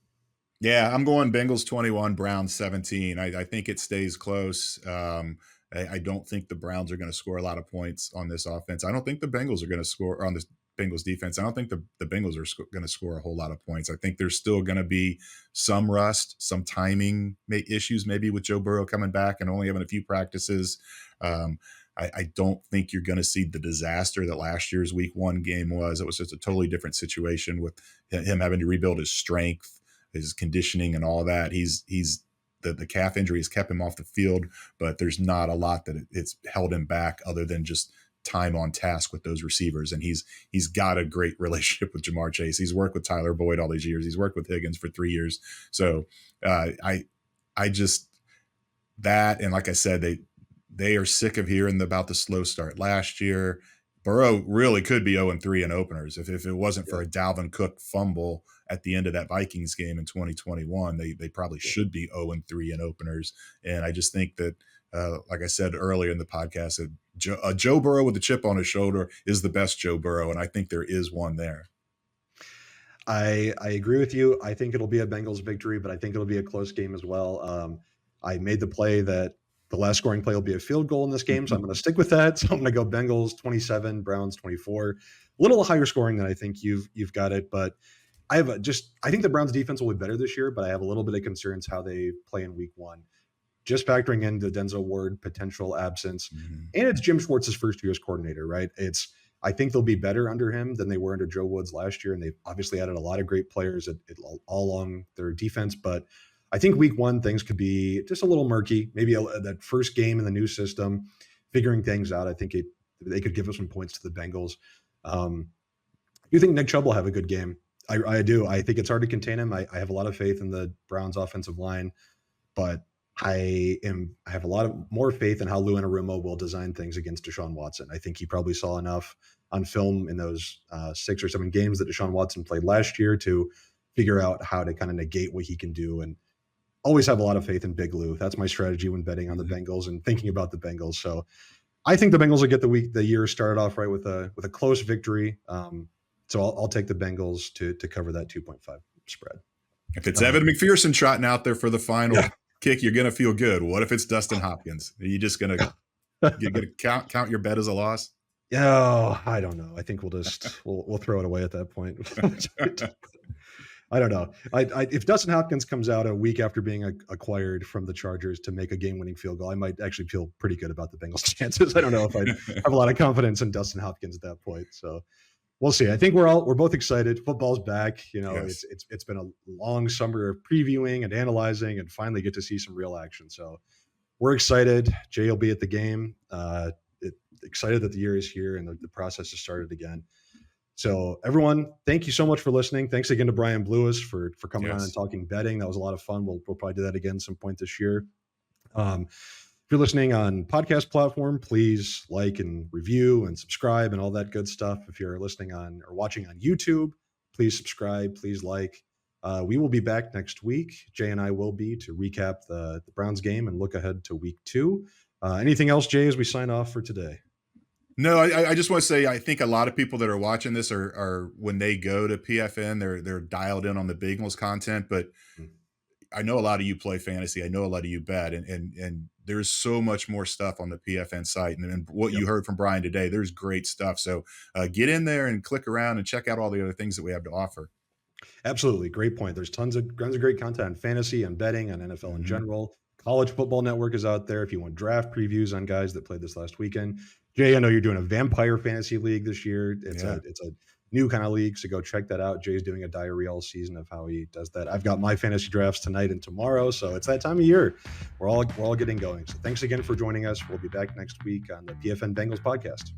Yeah, I'm going Bengals 21, Browns 17. I think it stays close. I don't think the Browns are going to score a lot of points on this offense. I don't think the Bengals are going to score on this Bengals defense. I don't think the Bengals are going to score a whole lot of points. I think there's still going to be some rust, some timing issues, maybe with Joe Burrow coming back and only having a few practices. I don't think you're going to see the disaster that last year's week 1 game was. It was just a totally different situation with him having to rebuild his strength, his conditioning, and all that. The calf injury has kept him off the field, but there's not a lot that it's held him back other than just time on task with those receivers. And he's got a great relationship with Jamar Chase. He's worked with Tyler Boyd all these years. He's worked with Higgins for 3 years. So I just, that, and like I said, they are sick of hearing about the slow start last year. Burrow really could be 0-3 in openers. If it wasn't for a Dalvin Cook fumble at the end of that Vikings game in 2021, they probably should be 0-3 in openers. And I just think that, like I said earlier in the podcast, Joe Burrow with a chip on his shoulder is the best Joe Burrow, and I think there is one there. I agree with you. I think it'll be a Bengals victory, but I think it'll be a close game as well. I made the play that the last scoring play will be a field goal in this game, so I'm going to stick with that. So I'm going to go Bengals 27, Browns 24. A little higher scoring than I think you've got it, but I think the Browns defense will be better this year, but I have a little bit of concerns how they play in week 1. Just factoring in the Denzel Ward potential absence, and it's Jim Schwartz's first year as coordinator, right? I think they'll be better under him than they were under Joe Woods last year, and they've obviously added a lot of great players all along their defense. But I think week 1 things could be just a little murky. Maybe that first game in the new system, figuring things out. I think they could give us some points to the Bengals. You think Nick Chubb will have a good game? I do. I think it's hard to contain him. I have a lot of faith in the Browns offensive line, but I have a lot of more faith in how Lou Anarumo will design things against Deshaun Watson. I think he probably saw enough on film in those 6 or 7 games that Deshaun Watson played last year to figure out how to kind of negate what he can do. And always have a lot of faith in Big Lou. That's my strategy when betting on the Bengals and thinking about the Bengals. So I think the Bengals will get the year started off right with a close victory. So I'll take the Bengals to cover that 2.5 spread. If it's Evan McPherson trotting out there for the final kick, you're going to feel good. What if it's Dustin Hopkins? Are you just going to count your bet as a loss? Oh, I don't know. I think we'll throw it away at that point. I don't know. If Dustin Hopkins comes out a week after being acquired from the Chargers to make a game-winning field goal, I might actually feel pretty good about the Bengals' chances. I don't know if I have a lot of confidence in Dustin Hopkins at that point. So we'll see. I think we're both excited. Football's back. Yes. It's been a long summer of previewing and analyzing, and finally get to see some real action. So we're excited. Jay will be at the game. Excited that the year is here and the process has started again. So everyone, thank you so much for listening. Thanks again to Brian Blewis for coming on and talking betting. That was a lot of fun. We'll probably do that again some point this year. If you're listening on podcast platform, please like and review and subscribe and all that good stuff. If you're listening on or watching on YouTube, please subscribe, please like. We will be back next week. Jay and I will be to recap the Browns game and look ahead to week 2. Anything else, Jay, as we sign off for today? No, I just want to say I think a lot of people that are watching this are when they go to PFN, they're dialed in on the Bengals content. But I know a lot of you play fantasy. I know a lot of you bet, and there's so much more stuff on the PFN site. And what you heard from Brian today, there's great stuff. So get in there and click around and check out all the other things that we have to offer. Absolutely. Great point. There's tons of great content on fantasy and betting on NFL in general. College Football Network is out there if you want draft previews on guys that played this last weekend. Jay, I know you're doing a vampire fantasy league this year. It's a new kind of league, so go check that out. Jay's doing a diary all season of how he does that. I've got my fantasy drafts tonight and tomorrow, so it's that time of year. We're all getting going. So thanks again for joining us. We'll be back next week on the PFN Bengals podcast.